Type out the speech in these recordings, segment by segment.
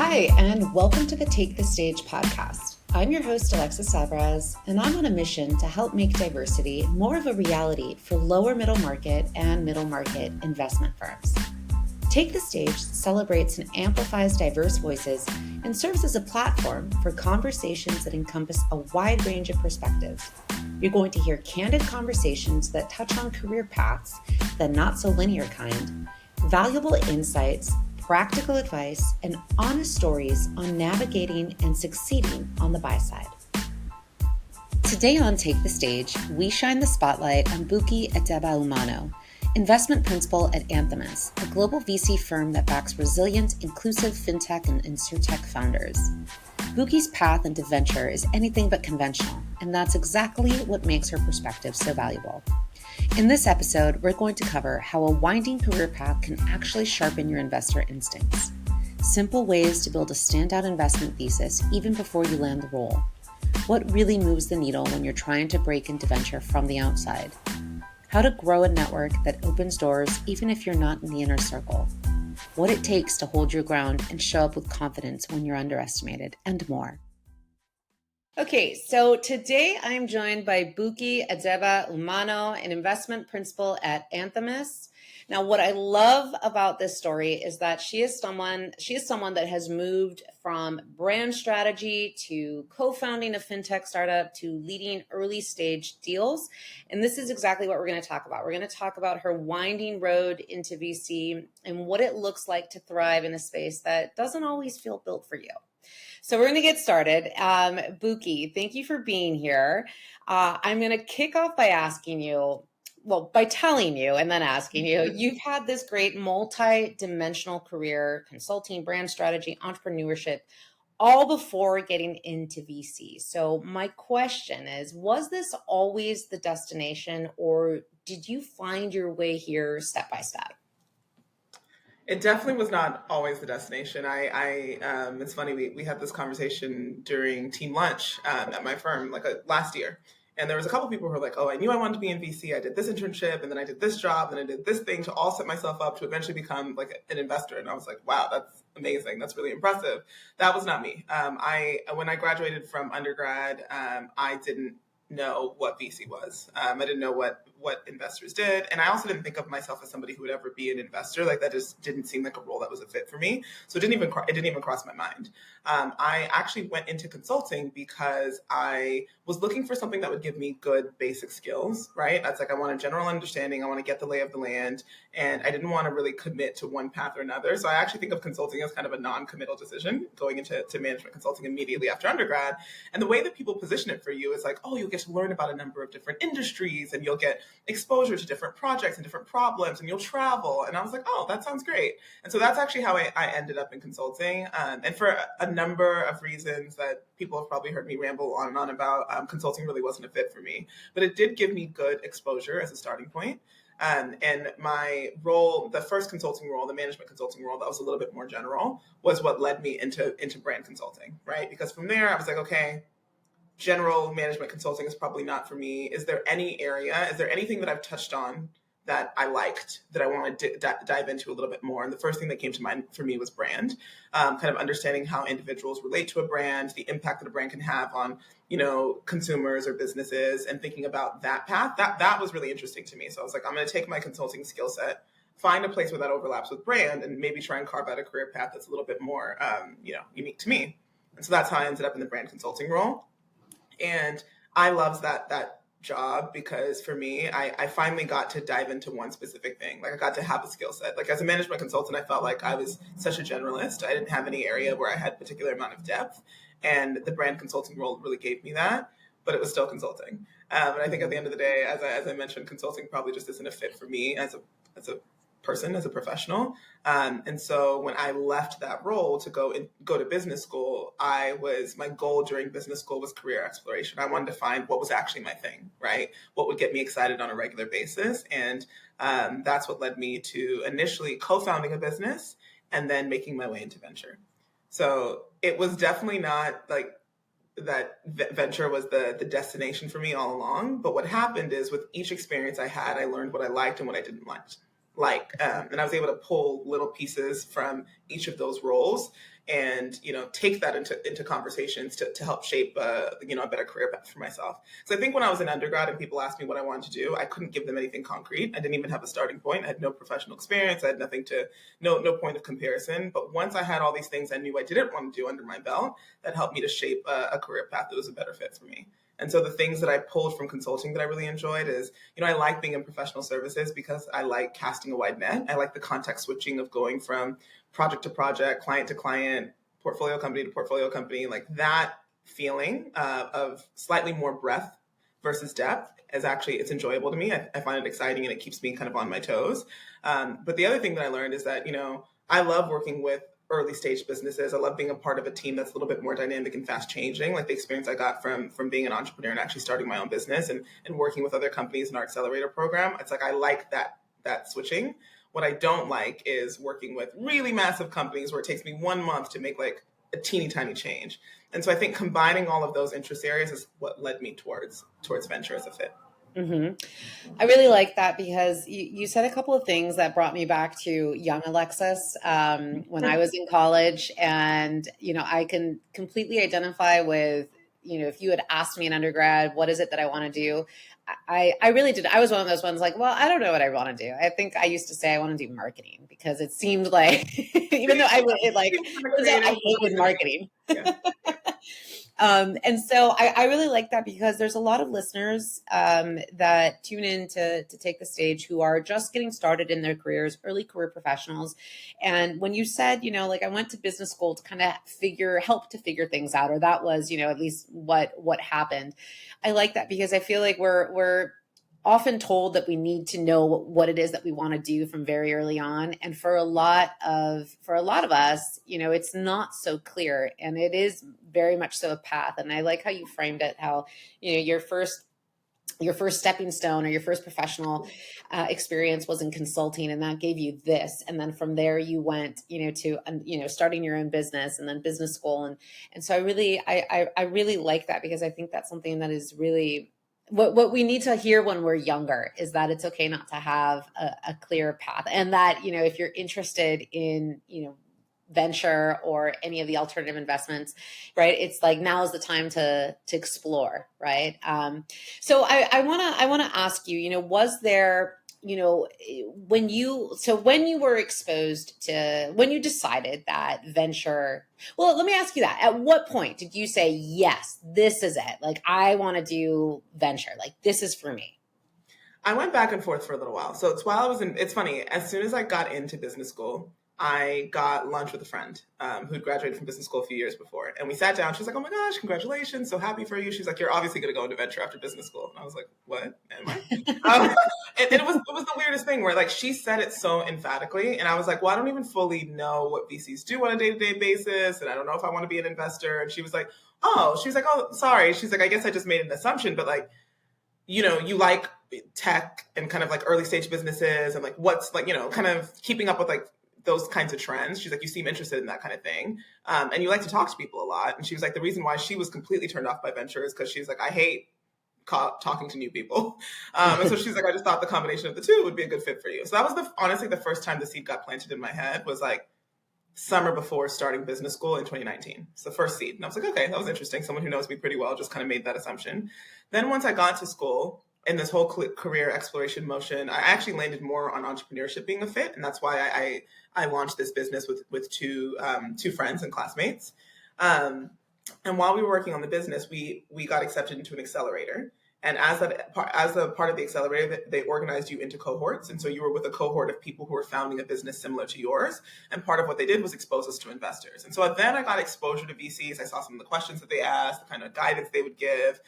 Hi, and welcome to the Take the Stage podcast. I'm your host, Alexis Sabras, and I'm on a mission to help make diversity more of a reality for lower middle market and middle market investment firms. Take the Stage celebrates and amplifies diverse voices and serves as a platform for conversations that encompass a wide range of perspectives. You're going to hear candid conversations that touch on career paths, the not so linear kind, valuable insights, practical advice, and honest stories on navigating and succeeding on the buy side. Today on Take the Stage, we shine the spotlight on Bukie Adebo Umeano, investment principal at Anthemis, a global VC firm that backs resilient, inclusive fintech and insurtech founders. Bukie's path into venture is anything but conventional, and that's exactly what makes her perspective so valuable. In this episode, we're going to cover how a winding career path can actually sharpen your investor instincts, simple ways to build a standout investment thesis even before you land the role, what really moves the needle when you're trying to break into venture from the outside, how to grow a network that opens doors even if you're not in the inner circle, what it takes to hold your ground and show up with confidence when you're underestimated, and more. Okay, so today I'm joined by Bukie Adebo Umeano, an investment principal at Anthemis. Now, what I love about this story is that she is someone that has moved from brand strategy to co-founding a fintech startup to leading early stage deals. And this is exactly what we're going to talk about. We're going to talk about her winding road into VC and what it looks like to thrive in a space that doesn't always feel built for you. So we're going to get started. Bukie, thank you for being here. I'm going to kick off by telling you and then asking you, you've had this great multi-dimensional career, consulting, brand strategy, entrepreneurship, all before getting into VC. So my question is, was this always the destination, or did you find your way here step by step? It definitely was not always the destination. It's funny, we had this conversation during team lunch at my firm last year. And there was a couple people who were like, oh, I knew I wanted to be in VC. I did this internship and then I did this job and I did this thing to all set myself up to eventually become like an investor. And I was like, wow, that's amazing. That's really impressive. That was not me. When I graduated from undergrad, I didn't know what VC was. I didn't know what investors did. And I also didn't think of myself as somebody who would ever be an investor. Like that just didn't seem like a role that was a fit for me. So it didn't even cross my mind. I actually went into consulting because I was looking for something that would give me good basic skills, right? That's like, I want a general understanding. I want to get the lay of the land. And I didn't want to really commit to one path or another. So I actually think of consulting as kind of a non-committal decision, going into management consulting immediately after undergrad. And the way that people position it for you is like, oh, you'll get to learn about a number of different industries and you'll get exposure to different projects and different problems and you'll travel. And I was like, oh, that sounds great. And so that's actually how I ended up in consulting. And for a number of reasons that people have probably heard me ramble on and on about, consulting really wasn't a fit for me. But it did give me good exposure as a starting point. And my role, the first consulting role, the management consulting role, that was a little bit more general, was what led me into brand consulting, right? Because from there, I was like, okay, general management consulting is probably not for me. Is there anything that I've touched on that I liked, that I want to dive into a little bit more? And the first thing that came to mind for me was brand, kind of understanding how individuals relate to a brand, the impact that a brand can have on, consumers or businesses, and thinking about that path. That was really interesting to me. So I was like, I'm going to take my consulting skill set, find a place where that overlaps with brand, and maybe try and carve out a career path that's a little bit more, unique to me. And so that's how I ended up in the brand consulting role. And I loved that job because for me, I finally got to dive into one specific thing. Like I got to have a skill set. Like as a management consultant, I felt like I was such a generalist. I didn't have any area where I had a particular amount of depth. And the brand consulting role really gave me that, but it was still consulting. And I think at the end of the day, as I mentioned, consulting probably just isn't a fit for me as a person, as a professional. And so when I left that role to go to business school, my goal during business school was career exploration. I wanted to find what was actually my thing, right? What would get me excited on a regular basis. And that's what led me to initially co-founding a business and then making my way into venture. So it was definitely not like that venture was the destination for me all along. But what happened is with each experience I had, I learned what I liked and what I didn't like. like. And I was able to pull little pieces from each of those roles and, take that into conversations to help shape, a better career path for myself. So I think when I was an undergrad and people asked me what I wanted to do, I couldn't give them anything concrete. I didn't even have a starting point. I had no professional experience. I had no point of comparison. But once I had all these things I knew I didn't want to do under my belt, that helped me to shape a career path that was a better fit for me. And so the things that I pulled from consulting that I really enjoyed is, I like being in professional services because I like casting a wide net. I like the context switching of going from project to project, client to client, portfolio company to portfolio company. Like that feeling of slightly more breadth versus depth it's enjoyable to me. I find it exciting and it keeps me kind of on my toes. But the other thing that I learned is that, I love working with early stage businesses. I love being a part of a team that's a little bit more dynamic and fast changing, like the experience I got from being an entrepreneur and actually starting my own business and working with other companies in our accelerator program. It's like I like that switching. What I don't like is working with really massive companies where it takes me 1 month to make like a teeny tiny change. And so I think combining all of those interest areas is what led me towards venture as a fit. Mm-hmm. I really like that because you said a couple of things that brought me back to young Alexis when I was in college. And, I can completely identify with, if you had asked me in undergrad, what is it that I want to do? I really did. I was one of those ones like, well, I don't know what I want to do. I think I used to say I want to do marketing because it seemed like, even though I hated marketing. Yeah. And so I really like that because there's a lot of listeners that tune in to take the stage who are just getting started in their careers, early career professionals. And when you said, like I went to business school to kind of help to figure things out, or that was, at least what happened. I like that because I feel like we're often told that we need to know what it is that we want to do from very early on. And for a lot of us, it's not so clear, and it is very much so a path. And I like how you framed it, how, your first stepping stone or your first professional experience was in consulting, and that gave you this. And then from there you went, to, starting your own business and then business school. And so I really like that because I think that's something that is really, what we need to hear when we're younger is that it's okay not to have a clear path, and that, if you're interested in, venture or any of the alternative investments, right? It's like, now is the time to explore, right? So I want to ask you, was there, when you were exposed to, when you decided that venture, well, let me ask you that. At what point did you say, yes, this is it? Like, I want to do venture. Like, this is for me. I went back and forth for a little while. So it's funny, as soon as I got into business school, I got lunch with a friend who'd graduated from business school a few years before. And we sat down. She's like, oh my gosh, congratulations. So happy for you. She's like, you're obviously going to go into venture after business school. And I was like, what am I? And it was the weirdest thing where like she said it so emphatically. And I was like, well, I don't even fully know what VCs do on a day-to-day basis. And I don't know if I want to be an investor. And she was like, oh, sorry. She's like, I guess I just made an assumption. But like, you like tech and kind of like early stage businesses and like what's like, kind of keeping up with like those kinds of trends. She's like, you seem interested in that kind of thing. And you like to talk to people a lot. And she was like, the reason why she was completely turned off by venture is because she's like, I hate talking to new people. And so she's like, I just thought the combination of the two would be a good fit for you. So that was honestly the first time the seed got planted in my head was like summer before starting business school in 2019. It's the first seed. And I was like, okay, that was interesting. Someone who knows me pretty well just kind of made that assumption. Then once I got to school, in this whole career exploration motion, I actually landed more on entrepreneurship being a fit. And that's why I launched this business with two friends and classmates. And while we were working on the business, we got accepted into an accelerator. And as a part of the accelerator, they organized you into cohorts. And so you were with a cohort of people who were founding a business similar to yours. And part of what they did was expose us to investors. And so then I got exposure to VCs. I saw some of the questions that they asked, the kind of guidance they would give.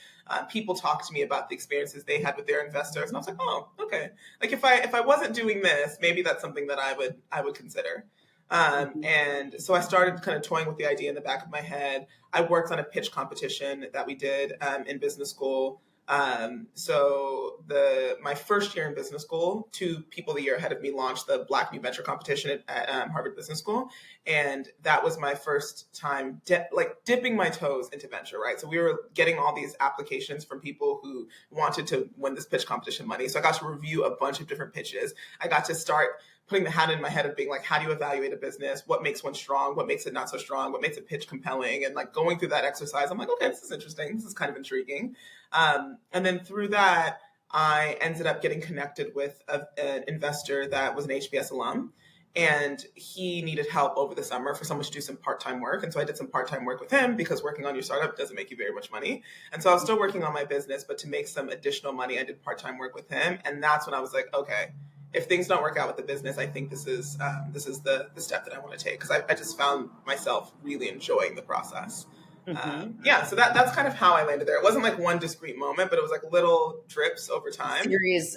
People talked to me about the experiences they had with their investors. And I was like, oh, okay. Like if I wasn't doing this, maybe that's something that I would consider. And so I started kind of toying with the idea in the back of my head. I worked on a pitch competition that we did in business school. So my first year in business school, two people the year ahead of me launched the Black New Venture competition at Harvard Business School, and that was my first time dipping my toes into venture. Right, so we were getting all these applications from people who wanted to win this pitch competition money. So I got to review a bunch of different pitches. I got to start putting the hat in my head of being like, how do you evaluate a business? What makes one strong? What makes it not so strong? What makes a pitch compelling? And like going through that exercise, I'm like, okay, this is interesting. This is kind of intriguing. And then through that, I ended up getting connected with an investor that was an HBS alum. And he needed help over the summer for someone to do some part-time work. And so I did some part-time work with him because working on your startup doesn't make you very much money. And so I was still working on my business, but to make some additional money, I did part-time work with him. And that's when I was like, okay, if things don't work out with the business, I think this is the step that I want to take, because I just found myself really enjoying the process. Yeah, so that's kind of how I landed there. It wasn't like one discrete moment, but it was like little drips over time.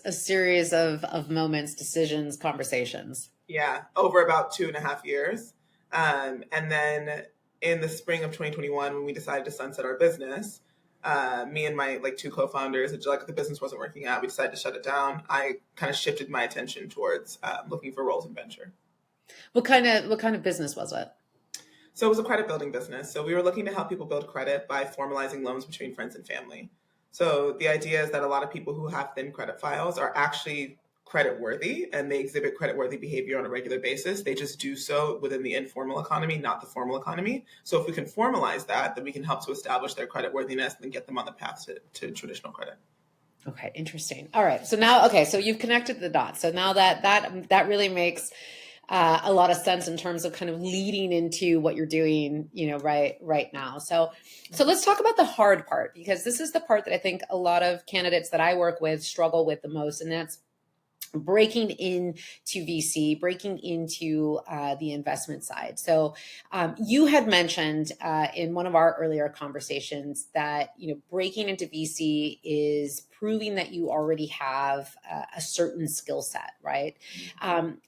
A series of moments, decisions, conversations. Yeah, over about 2.5 years. And then in the spring of 2021, when we decided to sunset our business, me and my two co-founders, the business wasn't working out, we decided to shut it down. I kind of shifted my attention towards looking for roles in venture. What kind of business was it? So it was a credit building business. So we were looking to help people build credit by formalizing loans between friends and family. So the idea is that a lot of people who have thin credit files are actually credit worthy, and they exhibit credit worthy behavior on a regular basis. They just do so within the informal economy, not the formal economy. So if we can formalize that, then we can help to establish their credit worthiness and get them on the path to traditional credit. Okay, interesting. All right. So now, so you've connected the dots. So now that really makes a lot of sense in terms of kind of leading into what you're doing, right now. So let's talk about the hard part, because this is the part that I think a lot of candidates that I work with struggle with the most, and that's breaking into VC, breaking into the investment side. So you had mentioned in one of our earlier conversations that breaking into VC is proving that you already have a certain skill set, right?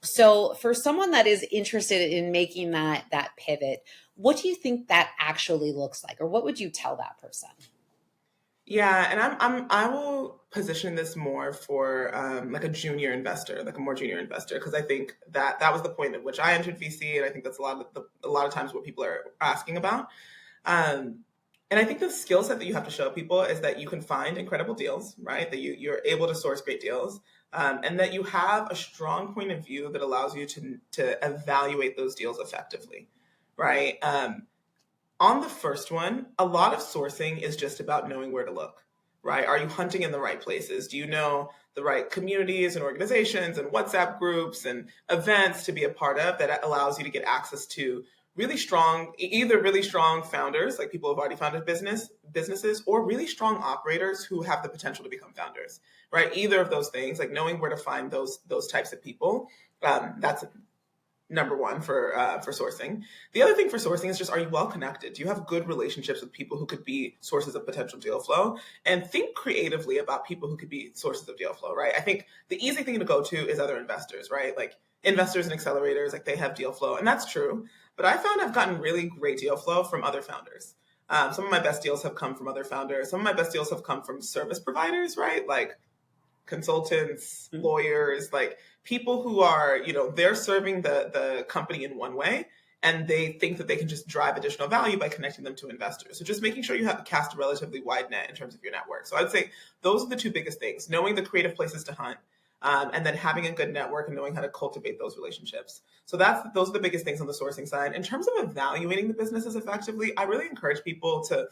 So for someone that is interested in making that pivot, what do you think that actually looks like, or what would you tell that person? Yeah, and I will position this more for like a junior investor, like a more junior investor, because I think that was the point at which I entered VC, and I think that's a lot of times what people are asking about. And I think the skill set that you have to show people is that you can find incredible deals, right? That you're able to source great deals, and that you have a strong point of view that allows you to evaluate those deals effectively, right? On the first one, a lot of sourcing is just about knowing where to look, right? Are you hunting in the right places? Do you know the right communities and organizations and WhatsApp groups and events to be a part of that allows you to get access to either really strong founders, like people who've already founded businesses, or really strong operators who have the potential to become founders, right? Either of those things, like knowing where to find those types of people, that's number one for sourcing. The other thing for sourcing is just, are you well connected? Do you have good relationships with people who could be sources of potential deal flow? And think creatively about people who could be sources of deal flow, right? I think the easy thing to go to is other investors, right? Like investors and accelerators, like they have deal flow, and that's true. But I found I've gotten really great deal flow from other founders. Some of my best deals have come from other founders. Some of my best deals have come from service providers, right? Like consultants, lawyers, like people who are, they're serving the company in one way, and they think that they can just drive additional value by connecting them to investors. So just making sure you have cast a relatively wide net in terms of your network. So I'd say those are the two biggest things: knowing the creative places to hunt, and then having a good network and knowing how to cultivate those relationships. So those are the biggest things on the sourcing side. In terms of evaluating the businesses effectively, I really encourage people to.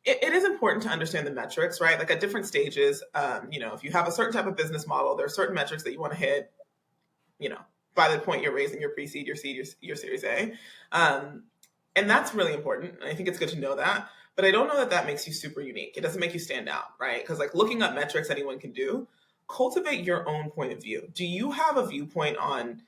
It is important to understand the metrics, right? Like at different stages, if you have a certain type of business model, there are certain metrics that you want to hit, by the point you're raising your pre-seed, your seed, your Series A. And that's really important. And I think it's good to know that. But I don't know that makes you super unique. It doesn't make you stand out, right? Because like looking up metrics anyone can do, cultivate your own point of view. Do you have a viewpoint on,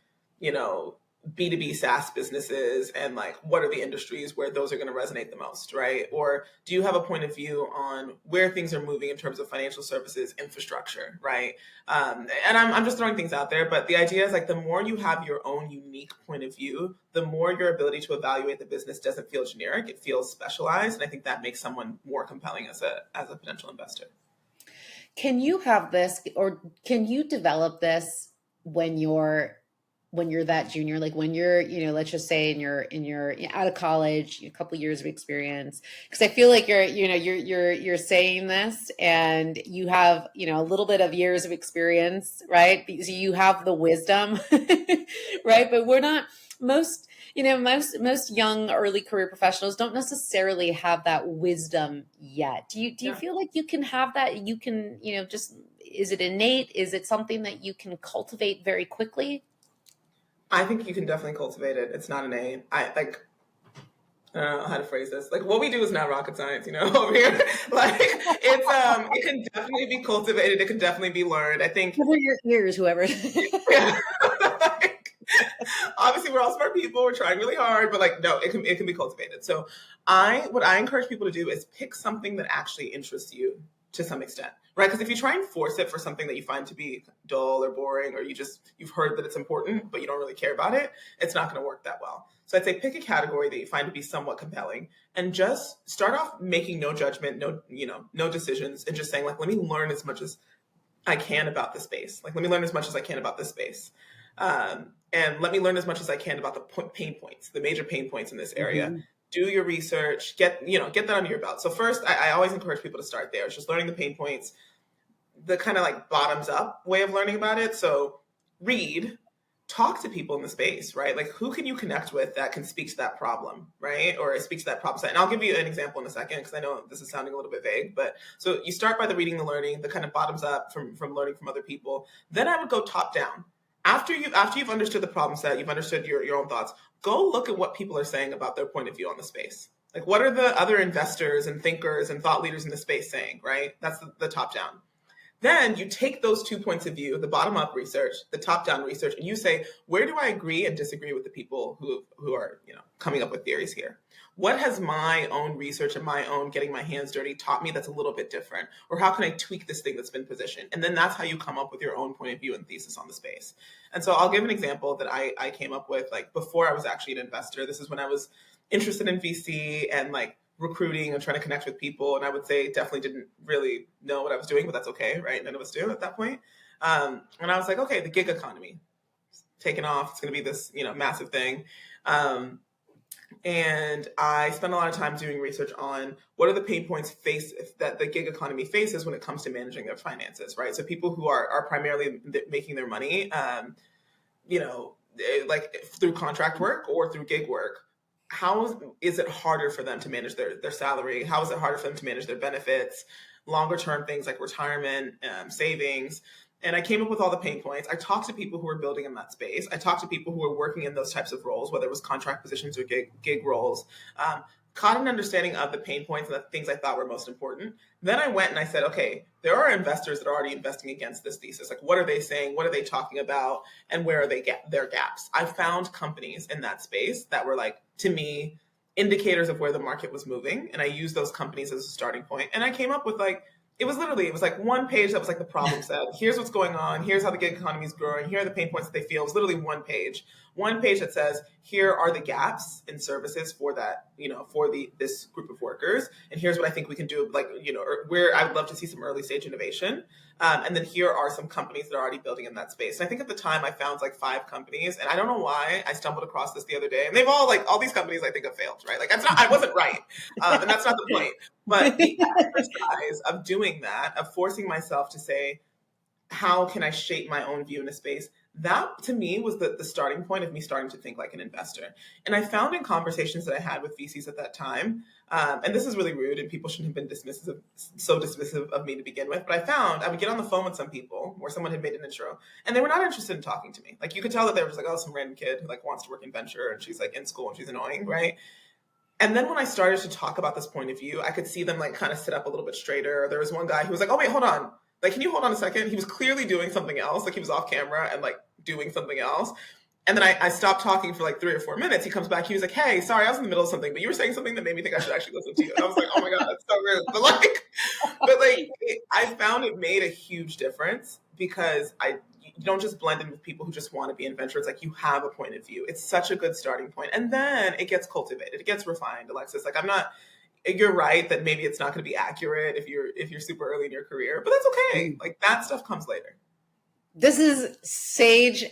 B2B SaaS businesses, and like what are the industries where those are going to resonate the most, right? Or do you have a point of view on where things are moving in terms of financial services infrastructure, right? And I'm just throwing things out there, but the idea is like the more you have your own unique point of view, the more your ability to evaluate the business doesn't feel generic, it feels specialized, and I think that makes someone more compelling as a potential investor. can you have this, or can you develop this when you're that junior, like when you're, let's just say in your out of college, a couple years of experience? Because I feel like you're saying this and you have, a little bit of years of experience, right? Because you have the wisdom, right? But we're not most, most young early career professionals don't necessarily have that wisdom yet. Do you feel like you can have that? You can, just, is it innate? Is it something that you can cultivate very quickly? I think you can definitely cultivate it. It's not innate. I don't know how to phrase this. Like, what we do is not rocket science, over here. Like, it can definitely be cultivated. It can definitely be learned. I think. Cover your ears, whoever. Yeah. Like, obviously, we're all smart people. We're trying really hard, but like, no, it can be cultivated. So, what I encourage people to do is pick something that actually interests you to some extent, right? Because if you try and force it for something that you find to be dull or boring, or you've heard that it's important, but you don't really care about it, it's not going to work that well. So I'd say pick a category that you find to be somewhat compelling and just start off making no judgment, no decisions, and just saying, like, let me learn as much as I can about the space. Like, let me learn as much as I can about this space. And let me learn as much as I can about the pain points, the major pain points in this area. Mm-hmm. Do your research, get that under your belt. So first, I always encourage people to start there. It's just learning the pain points, the kind of like bottoms up way of learning about it. So read, talk to people in the space, right? Like, who can you connect with that can speak to that problem, right? Or speak to that problem set. And I'll give you an example in a second, because I know this is sounding a little bit vague, but so you start by the reading, the learning, the kind of bottoms up from learning from other people. Then I would go top down. After you've understood the problem set, you've understood your own thoughts, go look at what people are saying about their point of view on the space. Like, what are the other investors and thinkers and thought leaders in the space saying, right? That's the top down. Then you take those 2 points of view, the bottom up research, the top down research, and you say, where do I agree and disagree with the people who are, coming up with theories here? What has my own research and my own getting my hands dirty taught me that's a little bit different? Or how can I tweak this thing that's been positioned? And then that's how you come up with your own point of view and thesis on the space. And so I'll give an example that I came up with, like, before I was actually an investor. This is when I was interested in VC and like recruiting and trying to connect with people. And I would say definitely didn't really know what I was doing, but that's okay, right? None of us do at that point. And I was like, okay, the gig economy is taking off. It's going to be this, massive thing. And I spent a lot of time doing research on what are the pain points that the gig economy faces when it comes to managing their finances, right? So people who are primarily making their money, like through contract work or through gig work, how is it harder for them to manage their salary? How is it harder for them to manage their benefits, longer term things like retirement, savings? And I came up with all the pain points. I talked to people who were building in that space. I talked to people who were working in those types of roles, whether it was contract positions or gig roles, caught an understanding of the pain points and the things I thought were most important. Then I went and I said, okay, there are investors that are already investing against this thesis. Like, what are they saying? What are they talking about? And where are their gaps? I found companies in that space that were, like, to me, indicators of where the market was moving. And I used those companies as a starting point. And I came up with, like, it was like one page that was like the problem set. Here's what's going on. Here's how the gig economy is growing. Here are the pain points that they feel. It was literally one page that says, here are the gaps in services for that, for this group of workers. And here's what I think we can do, like, or where I would love to see some early stage innovation. And then here are some companies that are already building in that space. And I think at the time I found like 5 companies, and I don't know why I stumbled across this the other day. And they've all these companies I think have failed, right? Like, I wasn't right. And that's not the point. But the exercise of doing that, of forcing myself to say, how can I shape my own view in a space? That to me was the starting point of me starting to think like an investor. And I found in conversations that I had with VCs at that time, and this is really rude and people shouldn't have been so dismissive of me to begin with, but I would get on the phone with some people where someone had made an intro and they were not interested in talking to me. Like, you could tell that they were just like, oh, some random kid who like wants to work in venture and she's like in school and she's annoying, right? And then when I started to talk about this point of view, I could see them like kind of sit up a little bit straighter. There was one guy who was like, oh, wait, hold on. Like, can you hold on a second? He was clearly doing something else. Like, he was off camera and like doing something else. And then I stopped talking for like 3 or 4 minutes. He comes back. He was like, hey, sorry, I was in the middle of something, but you were saying something that made me think I should actually listen to you. And I was like, oh my God, that's so rude. I found it made a huge difference because you don't just blend in with people who just want to be in venture. It's like you have a point of view. It's such a good starting point. And then it gets cultivated. It gets refined, Alexis. Like, you're right that maybe it's not going to be accurate if you're super early in your career, but that's okay. Like that stuff comes later. This is sage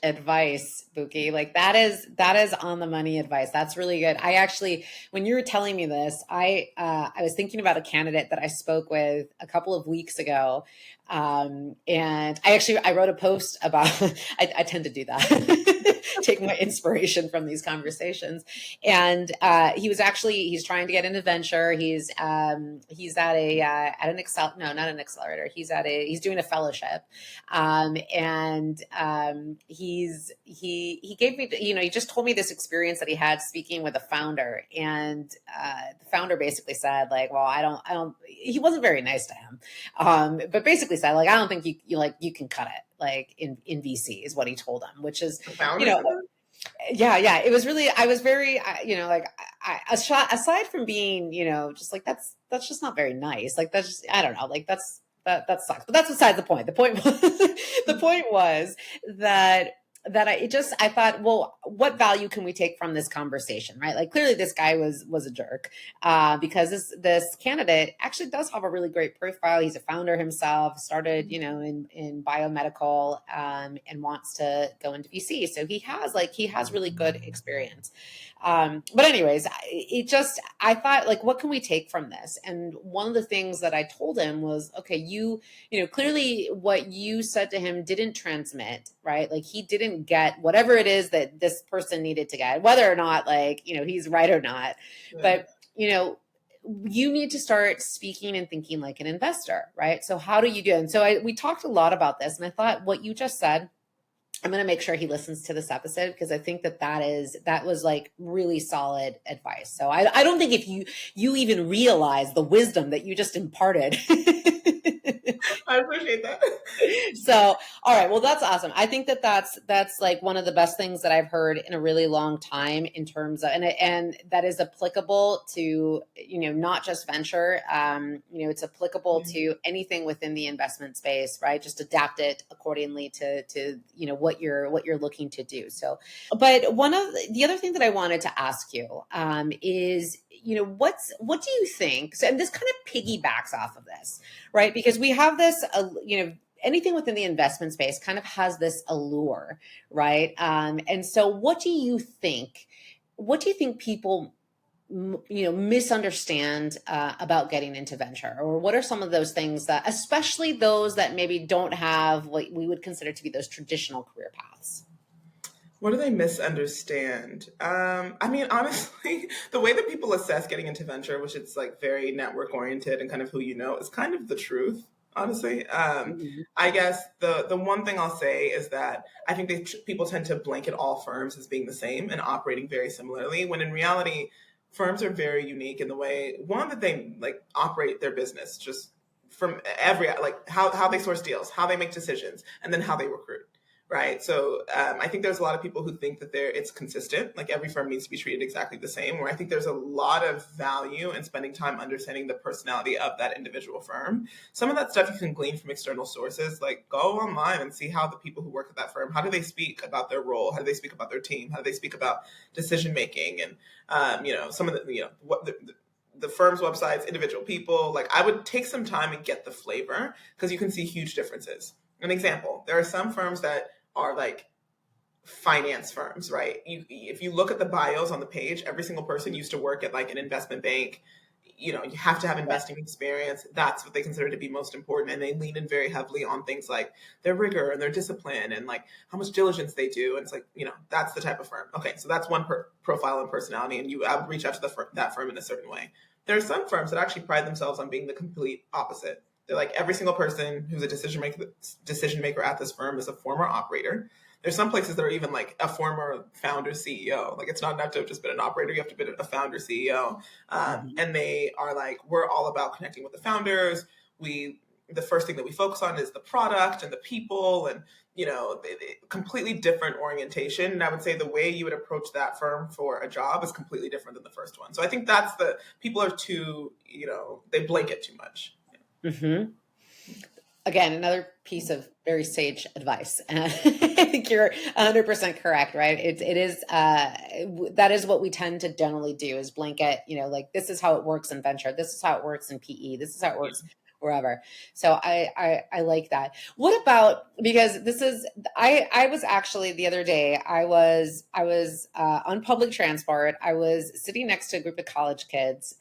advice, Bukie. Like that is on the money advice. That's really good. I actually, when you were telling me this, I was thinking about a candidate that I spoke with a couple of weeks ago. And I wrote a post about, I tend to do that. Take my inspiration from these conversations. And he's trying to get into venture. He's at an not an accelerator. He's doing a fellowship. He gave me, he just told me this experience that he had speaking with a founder. And the founder basically said like, well, he wasn't very nice to him. But basically said like, I don't think you can cut it like in VC is what he told him, which is, yeah. It was really, I was very, aside from being, just like, that's just not very nice. Like, that's just, I don't know, like that sucks, but that's beside the point. The point was that I thought, well, what value can we take from this conversation, right? Like clearly this guy was a jerk, because this candidate actually does have a really great profile. He's a founder himself, started, in biomedical, and wants to go into VC. So he has really good experience. But anyways, I thought like, what can we take from this? And one of the things that I told him was, okay, clearly what you said to him didn't transmit, right? Like he didn't get whatever it is that this person needed to get, whether or not he's right or not. Yeah. But, you need to start speaking and thinking like an investor, right? So how do you do it? And so we talked a lot about this, and I thought what you just said, I'm going to make sure he listens to this episode because I think that was like really solid advice. So I don't think if you even realize the wisdom that you just imparted. I appreciate that. So, all right. Well, that's awesome. I think that's like one of the best things that I've heard in a really long time in terms of, and that is applicable to, not just venture. It's applicable to anything within the investment space, right? Just adapt it accordingly to what you're looking to do. So, but one of the other thing that I wanted to ask you is, what do you think? So, and this kind of piggybacks off of this, right? Because we have this, anything within the investment space kind of has this allure, right? And so what do you think people, misunderstand about getting into venture? Or what are some of those things that, especially those that maybe don't have what we would consider to be those traditional career paths? What do they misunderstand? Honestly, the way that people assess getting into venture, which it's like very network oriented and kind of who is kind of the truth. Honestly, I guess the one thing I'll say is that I think people tend to blanket all firms as being the same and operating very similarly, when in reality, firms are very unique in the way, one, that they like operate their business, just from how they source deals, how they make decisions, and then how they recruit. Right. So I think there's a lot of people who think that it's consistent, like every firm needs to be treated exactly the same, where I think there's a lot of value in spending time understanding the personality of that individual firm. Some of that stuff you can glean from external sources, like go online and see how the people who work at that firm, how do they speak about their role? How do they speak about their team? How do they speak about decision making? And, some of the firm's websites, individual people, like I would take some time and get the flavor, because you can see huge differences. An example, there are some firms that are like finance firms, right? If you look at the bios on the page, every single person used to work at like an investment bank. You have to have investing experience. That's what they consider to be most important. And they lean in very heavily on things like their rigor and their discipline and like how much diligence they do. And it's like, that's the type of firm. Okay, so that's one profile and personality. And I would reach out to that firm in a certain way. There are some firms that actually pride themselves on being the complete opposite. They're like, every single person who's a decision maker at this firm is a former operator. There's some places that are even like a former founder CEO. Like it's not enough to have just been an operator. You have to be a founder CEO. And they are like, we're all about connecting with the founders. The first thing that we focus on is the product and the people and, completely different orientation. And I would say the way you would approach that firm for a job is completely different than the first one. So I think people are too, they blanket too much. Mm-hmm. Again, another piece of very sage advice. I think you're 100% correct, right? It is, that is what we tend to generally do, is blanket, like, this is how it works in venture. This is how it works in PE. This is how it works wherever. So I like that. What about, because this is, I was actually the other day, I was on public transport. I was sitting next to a group of college kids.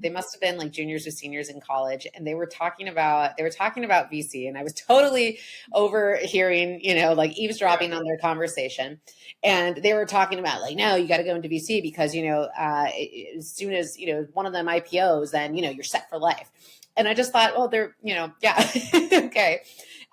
They must have been like juniors or seniors in college, and they were talking about VC, and I was totally overhearing, like eavesdropping on their conversation. And they were talking about, like, no, you got to go into VC because, as soon as, one of them IPOs, then, you're set for life. And I just thought, well, they're, yeah, okay.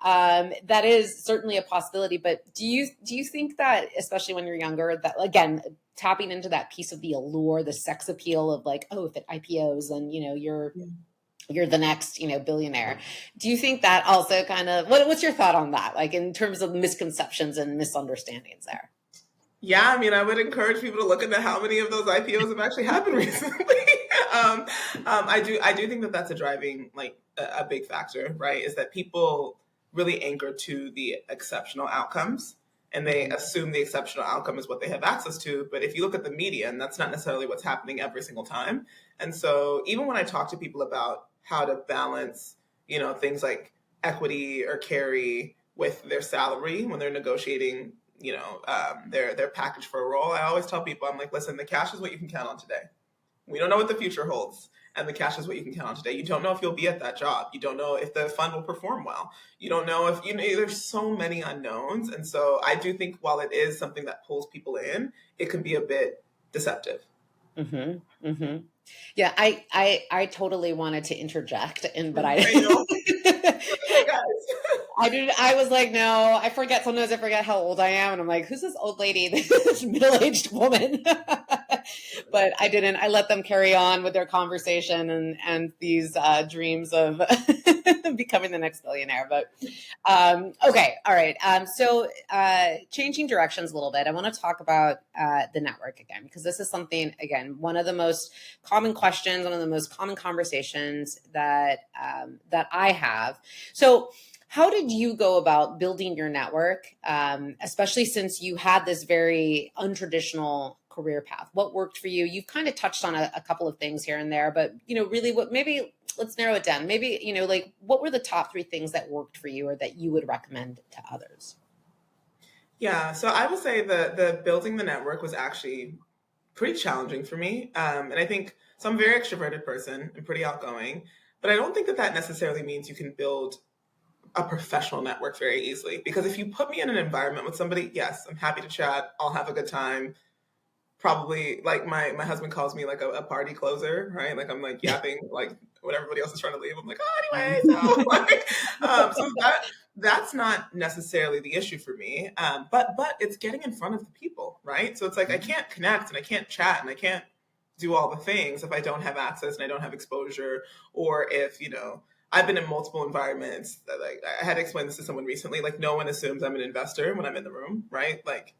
That is certainly a possibility. But do you think that, especially when you're younger, that, again, tapping into that piece of the allure, the sex appeal of, like, oh, if it IPOs, then, you're the next, billionaire. Do you think that also kind of, what's your thought on that? Like, in terms of misconceptions and misunderstandings there? Yeah, I mean, I would encourage people to look into how many of those IPOs have actually happened recently. I do think that that's a driving, like, a big factor, right? Is that people really anchor to the exceptional outcomes, and they assume the exceptional outcome is what they have access to. But if you look at the median, that's not necessarily what's happening every single time. And so even when I talk to people about how to balance, things like equity or carry with their salary when they're negotiating, their package for a role, I always tell people, I'm like, listen, the cash is what you can count on today. We don't know what the future holds, and the cash is what you can count on today. You don't know if you'll be at that job. You don't know if the fund will perform well. You don't know if, there's so many unknowns. And so I do think while it is something that pulls people in, it can be a bit deceptive. Mm-hmm. Mm-hmm. Yeah, I totally wanted to interject, but I I was like, no, I forget. Sometimes I forget how old I am. And I'm like, who's this old lady, this middle-aged woman? But I didn't. I let them carry on with their conversation and these dreams of becoming the next billionaire. But okay, all right. So changing directions a little bit, I want to talk about the network again, because this is something, again, one of the most common questions, one of the most common conversations that I have. So how did you go about building your network, especially since you had this very untraditional career path? What worked for you? You've kind of touched on a couple of things here and there, but really, maybe let's narrow it down. Maybe like, what were the top 3 things that worked for you or that you would recommend to others? Yeah, so I would say the building the network was actually pretty challenging for me, and I think so. I'm a very extroverted person and pretty outgoing, but I don't think that necessarily means you can build a professional network very easily. Because if you put me in an environment with somebody, yes, I'm happy to chat. I'll have a good time. Probably, like, my husband calls me like a party closer, right? Like, I'm like yapping like when everybody else is trying to leave. I'm like, oh, anyway, so like, so that's not necessarily the issue for me. But it's getting in front of the people, right? So it's like I can't connect and I can't chat and I can't do all the things if I don't have access and I don't have exposure, or if I've been in multiple environments that, like, I had to explain this to someone recently. Like, no one assumes I'm an investor when I'm in the room, right? Like,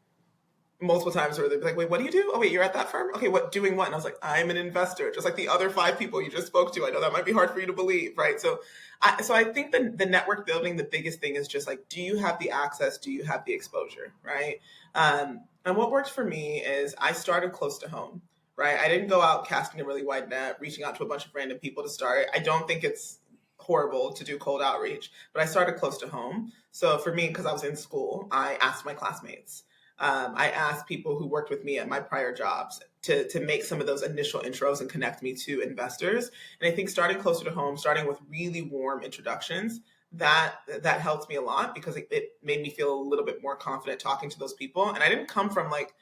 multiple times where they'd be like, wait, what do you do? Oh, wait, you're at that firm? Okay, doing what? And I was like, I'm an investor, just like the other 5 people you just spoke to. I know that might be hard for you to believe, right? So I think the network building, the biggest thing is just like, do you have the access? Do you have the exposure, right? And what worked for me is I started close to home, right? I didn't go out casting a really wide net, reaching out to a bunch of random people to start. I don't think it's horrible to do cold outreach, but I started close to home. So for me, because I was in school, I asked my classmates. I asked people who worked with me at my prior jobs to make some of those initial intros and connect me to investors. And I think starting closer to home, starting with really warm introductions, that helped me a lot, because it made me feel a little bit more confident talking to those people. And I didn't come from like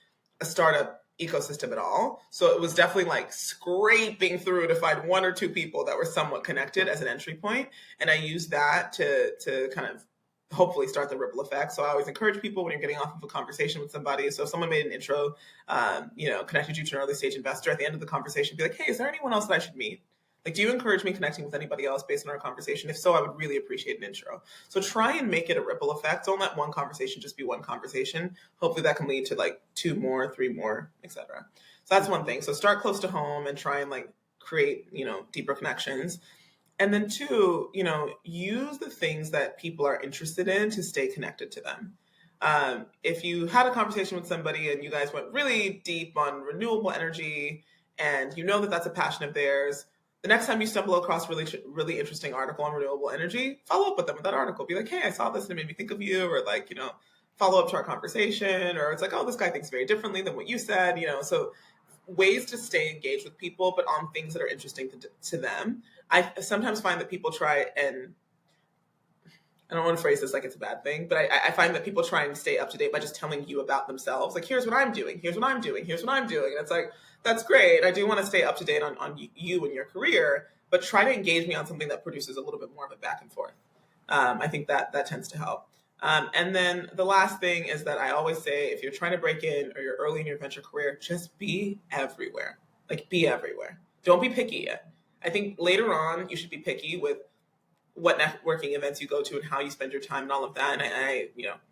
a startup ecosystem at all. So it was definitely like scraping through to find 1 or 2 people that were somewhat connected as an entry point. And I used that to kind of hopefully start the ripple effect. So I always encourage people when you're getting off of a conversation with somebody. So if someone made an intro, connected you to an early stage investor, at the end of the conversation, be like, hey, is there anyone else that I should meet? Like, do you encourage me connecting with anybody else based on our conversation? If so, I would really appreciate an intro. So try and make it a ripple effect. Don't let one conversation just be one conversation. Hopefully that can lead to like 2 more, 3 more, etc. So that's one thing. So start close to home and try and like create, deeper connections. And then two, use the things that people are interested in to stay connected to them. If you had a conversation with somebody and you guys went really deep on renewable energy and you know that that's a passion of theirs, the next time you stumble across a really interesting article on renewable energy, follow up with them with that article. Be like, hey, I saw this and it made me think of you, or like, follow up to our conversation, or it's like, oh, this guy thinks very differently than what you said, so ways to stay engaged with people, but on things that are interesting to them. I sometimes find that people try and I don't want to phrase this like it's a bad thing, but I find that people try and stay up to date by just telling you about themselves. Like, here's what I'm doing, here's what I'm doing, here's what I'm doing. And it's like, that's great. I do want to stay up to date on you and your career, but try to engage me on something that produces a little bit more of a back and forth. I think that tends to help. And then the last thing is that I always say, if you're trying to break in or you're early in your venture career, just be everywhere. Like, be everywhere. Don't be picky yet. I think later on, you should be picky with what networking events you go to and how you spend your time and all of that. And I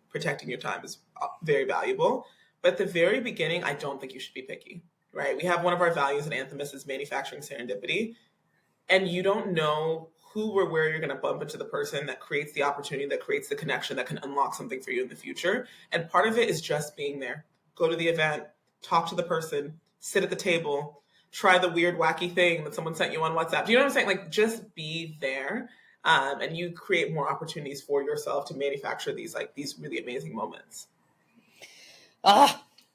protecting your time is very valuable. But at the very beginning, I don't think you should be picky, right? We have one of our values at Anthemis is manufacturing serendipity. And you don't know who or where you're going to bump into the person that creates the opportunity, that creates the connection, that can unlock something for you in the future. And part of it is just being there. Go to the event, talk to the person, sit at the table, try the weird, wacky thing that someone sent you on WhatsApp. Do you know what I'm saying? Like, just be there. And you create more opportunities for yourself to manufacture these really amazing moments.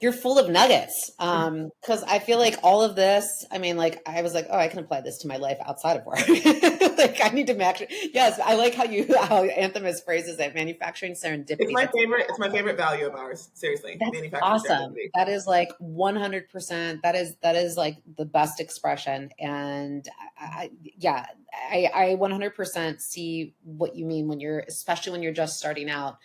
You're full of nuggets. Because I feel like all of this, I mean, like, I was like, oh, I can apply this to my life outside of work. Like, I need to match. Yes, I like how Anthemis phrases it, manufacturing serendipity. It's my favorite. It's my favorite value of ours. Seriously, that's manufacturing awesome. serendipity. That is like 100%. That is like the best expression. And I 100% see what you mean when especially when you're just starting out.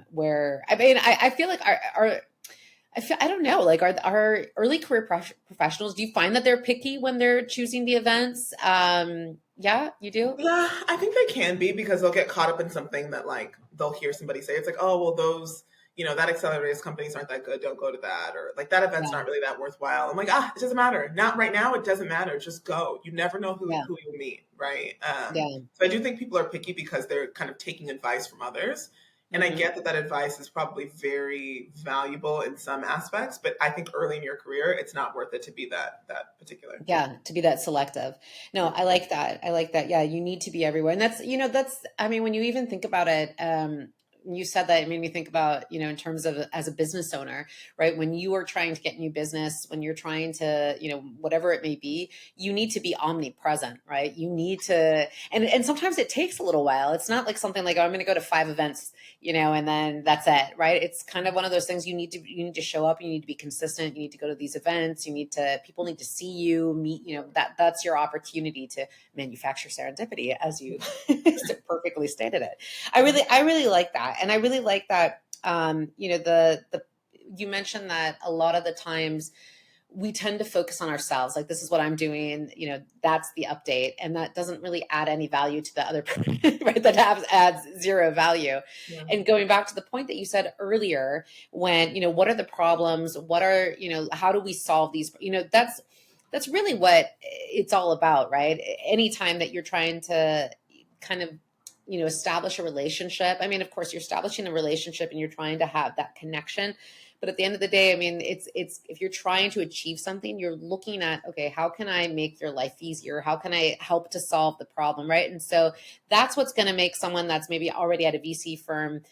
Where I mean, I feel like I don't know, like our early career professionals, do you find that they're picky when they're choosing the events? Yeah, you do? Yeah, I think they can be, because they'll get caught up in something that, like, they'll hear somebody say, it's like, oh, well, those, that accelerators companies aren't that good. Don't go to that. Or like, that event's not really that worthwhile. I'm like, it doesn't matter. Not right now. It doesn't matter. Just go. You never know who you'll meet. Right. So I do think people are picky because they're kind of taking advice from others. And I get that advice is probably very valuable in some aspects, but I think early in your career, it's not worth it to be that particular. Yeah, to be that selective. No, I like that. I like that. Yeah, you need to be everywhere. And that's, I mean, when you even think about it, you said that, it made me think about, in terms of as a business owner, right? When you are trying to get new business, when you're trying to, whatever it may be, you need to be omnipresent, right? You need to, and sometimes it takes a little while. It's not like something like, oh, I'm going to go to 5 events, and then that's it, right? It's kind of one of those things you need to show up, you need to be consistent, you need to go to these events, people need to see you, meet, that's your opportunity to manufacture serendipity, as you perfectly stated it. I really like that. And I really like that, you mentioned that a lot of the times we tend to focus on ourselves. Like, this is what I'm doing, that's the update. And that doesn't really add any value to the other person, right? That adds zero value. Yeah. And going back to the point that you said earlier, when, what are the problems? What are, how do we solve these? That's really what it's all about, right? Anytime that you're trying to kind of, establish a relationship. I mean, of course, you're establishing a relationship and you're trying to have that connection. But at the end of the day, I mean, it's if you're trying to achieve something, you're looking at, okay, how can I make your life easier? How can I help to solve the problem, right? And so that's what's going to make someone that's maybe already at a VC firm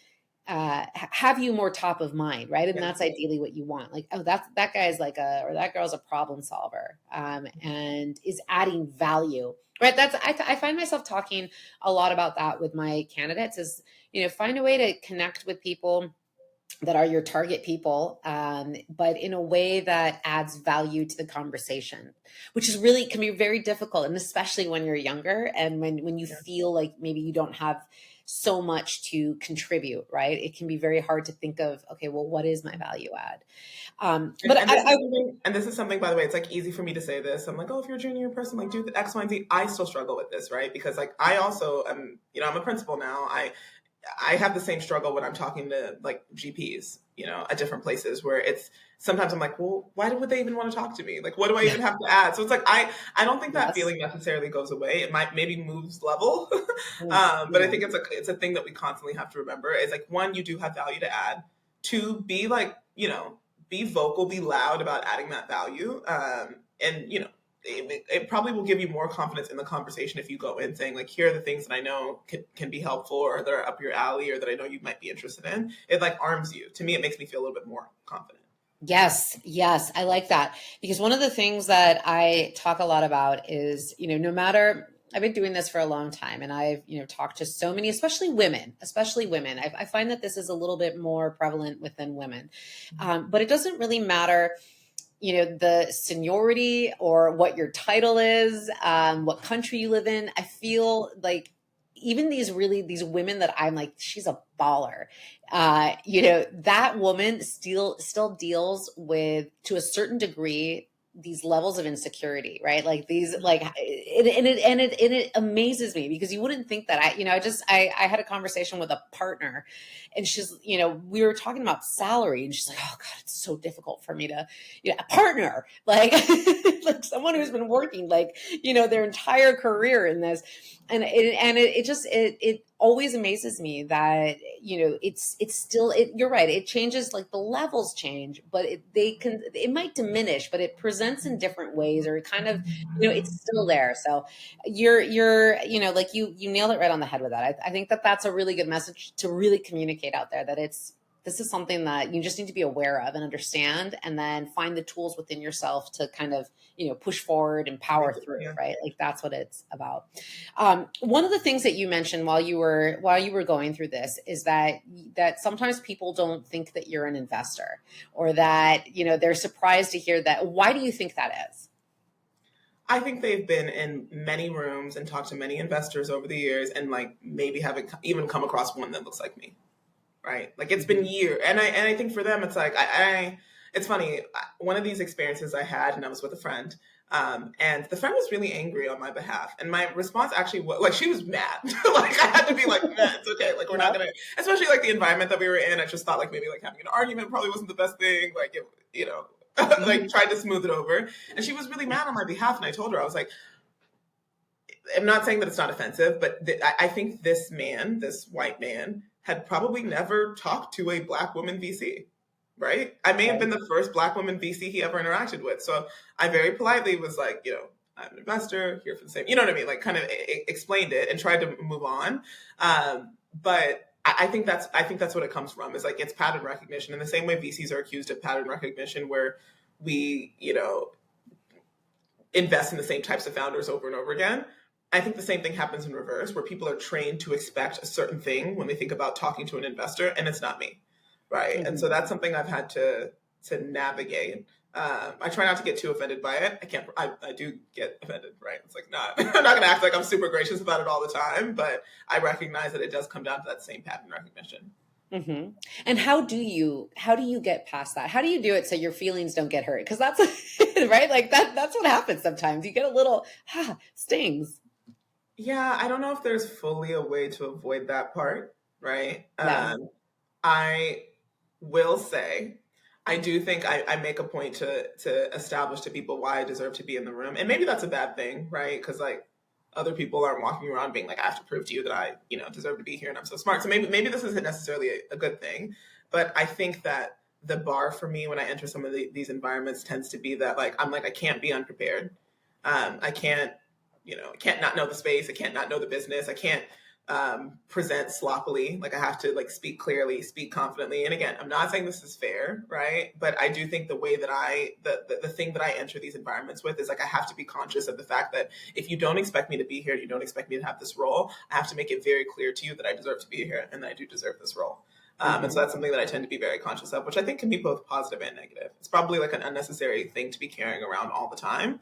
have you more top of mind, right? And that's ideally what you want. Like, oh, that guy's like or that girl's a problem solver, and is adding value, right? I find myself talking a lot about that with my candidates is, find a way to connect with people that are your target people, but in a way that adds value to the conversation, which is really can be very difficult. And especially when you're younger and when you feel like maybe you don't have so much to contribute, right? It can be very hard to think of, okay, well, what is my value add? And this is something, by the way, it's like easy for me to say this. I'm like, oh, if you're a junior person, like do the X, Y, and Z. I still struggle with this, right? Because like I also am, I'm a principal now. I have the same struggle when I'm talking to like GPs, at different places where it's sometimes I'm like, well, why would they even want to talk to me? Like, what do I Yeah. even have to add? So it's like, I don't think that Yes. feeling necessarily goes away. It might maybe moves level. But I Yeah. think it's a thing that we constantly have to remember is like, one, you do have value to add. Two, be like, be vocal, be loud about adding that value. And, it probably will give you more confidence in the conversation if you go in saying like, here are the things that I know can be helpful or that are up your alley or that I know you might be interested in. It like arms you. To me, it makes me feel a little bit more confident. Yes, yes, I like that because one of the things that I talk a lot about is, no matter, I've been doing this for a long time and I've, talked to so many, especially women. I find that this is a little bit more prevalent within women. But it doesn't really matter, the seniority or what your title is, what country you live in. I feel like even these women that I'm like, she's a baller. That woman still deals with, to a certain degree, these levels of insecurity, right? Like these, like, it amazes me because you wouldn't think that I had a conversation with a partner and she's, we were talking about salary and she's like, oh God, it's so difficult for me to, a partner, like, like someone who's been working like, their entire career in this. And it always amazes me that, it's still, you're right. It changes, like the levels change, but it might diminish, but it presents in different ways or it kind of, it's still there. So like you nailed it right on the head with that. I think that that's a really good message to really communicate out there that this is something that you just need to be aware of and understand, and then find the tools within yourself to kind of, push forward and power through, Yeah. right? Like that's what it's about. One of the things that you mentioned while you were going through this is that sometimes people don't think that you're an investor, or that, they're surprised to hear that. Why do you think that is? I think they've been in many rooms and talked to many investors over the years and like maybe haven't even come across one that looks like me. Right? Like it's been years, and I think for them it's like it's funny. One of these experiences I had, and I was with a friend, and the friend was really angry on my behalf, and my response actually was like she was mad. Like I had to be like, nah, it's okay. Like we're not gonna, especially like the environment that we were in. I just thought like maybe like having an argument probably wasn't the best thing. Like like tried to smooth it over, and she was really mad on my behalf, and I told her I was like, I'm not saying that it's not offensive, but I think this man, this white man, had probably never talked to a black woman VC, right? I may have been the first black woman VC he ever interacted with. So I very politely was like, I'm an investor here for the same, you know what I mean? Like kind of explained it and tried to move on. But I think that's what it comes from, is like it's pattern recognition. In the same way VCs are accused of pattern recognition, where we, invest in the same types of founders over and over again. I think the same thing happens in reverse, where people are trained to expect a certain thing when they think about talking to an investor, and it's not me, right? Mm-hmm. And so that's something I've had to navigate. I try not to get too offended by it. I can't. I do get offended, right? It's like not. I'm not going to act like I'm super gracious about it all the time, but I recognize that it does come down to that same pattern recognition. Mm-hmm. And how do you get past that? How do you do it so your feelings don't get hurt? Because that's right. Like that's what happens sometimes. You get a little stings. Yeah, I don't know if there's fully a way to avoid that part, right? Yeah. I will say, I do think I make a point to establish to people why I deserve to be in the room, and maybe that's a bad thing, right? Because like other people aren't walking around being like, I have to prove to you that I, deserve to be here and I'm so smart. So maybe this isn't necessarily a good thing, but I think that the bar for me when I enter some of these environments tends to be that like I'm like I can't be unprepared. I can't. I can't not know the space. I can't not know the business. I can't present sloppily. Like I have to like speak clearly, speak confidently. And again, I'm not saying this is fair, right? But I do think the way that the thing that I enter these environments with is like I have to be conscious of the fact that if you don't expect me to be here, you don't expect me to have this role, I have to make it very clear to you that I deserve to be here and that I do deserve this role. And so that's something that I tend to be very conscious of, which I think can be both positive and negative. It's probably like an unnecessary thing to be carrying around all the time.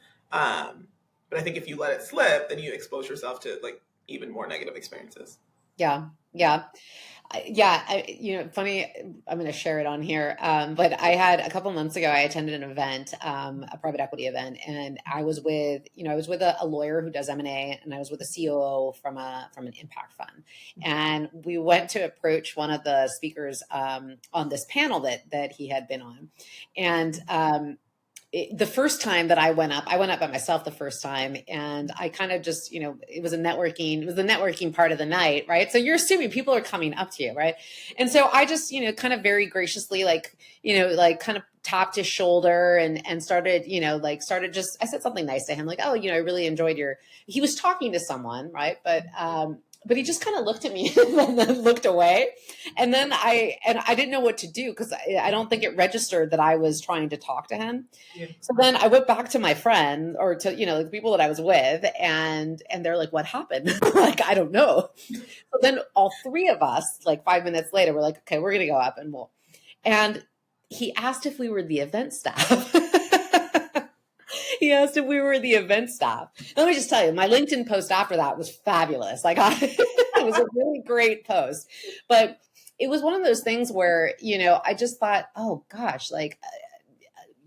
But I think if you let it slip, then you expose yourself to like even more negative experiences. Yeah. Yeah. Funny, I'm going to share it on here. But I had a couple months ago, I attended an event, a private equity event, and I was with a lawyer who does M&A, and I was with a COO from an impact fund. And we went to approach one of the speakers, on this panel that he had been on. And, the first time that I went up by myself the first time, and I kind of just, it was the networking part of the night, right? So you're assuming people are coming up to you, right? And so I just, kind of very graciously, kind of tapped his shoulder and started, I said something nice to him, like, oh, I really enjoyed he was talking to someone, right? But he just kind of looked at me and then looked away. And then I didn't know what to do, because I don't think it registered that I was trying to talk to him. Yeah. So then I went back to my friend, or to, the people that I was with, and they're like, what happened? Like, I don't know. So then all three of us, like 5 minutes later, we're like, okay, we're going to go up and he asked if we were the event staff. He asked if we were the event staff. Let me just tell you, my LinkedIn post after that was fabulous. It was a really great post. But it was one of those things where, I just thought, oh gosh, like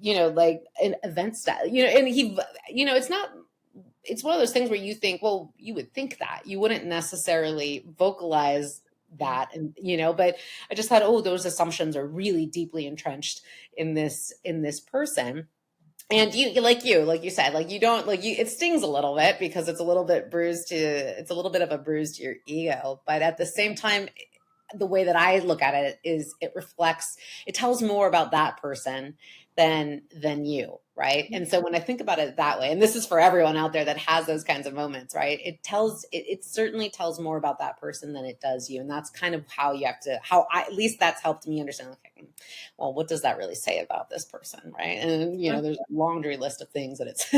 an event staff, and he, it's one of those things where you think, well, you would think that. You wouldn't necessarily vocalize that, and but I just thought, oh, those assumptions are really deeply entrenched in this person. And like you said, it stings a little bit, because it's a little bit of a bruise to your ego. But at the same time, the way that I look at it is it tells more about that person than you, right? And so when I think about it that way, and this is for everyone out there that has those kinds of moments, right? It certainly tells more about that person than it does you. And that's kind of at least that's helped me understand, okay, well, what does that really say about this person, right? And, there's a laundry list of things that it's,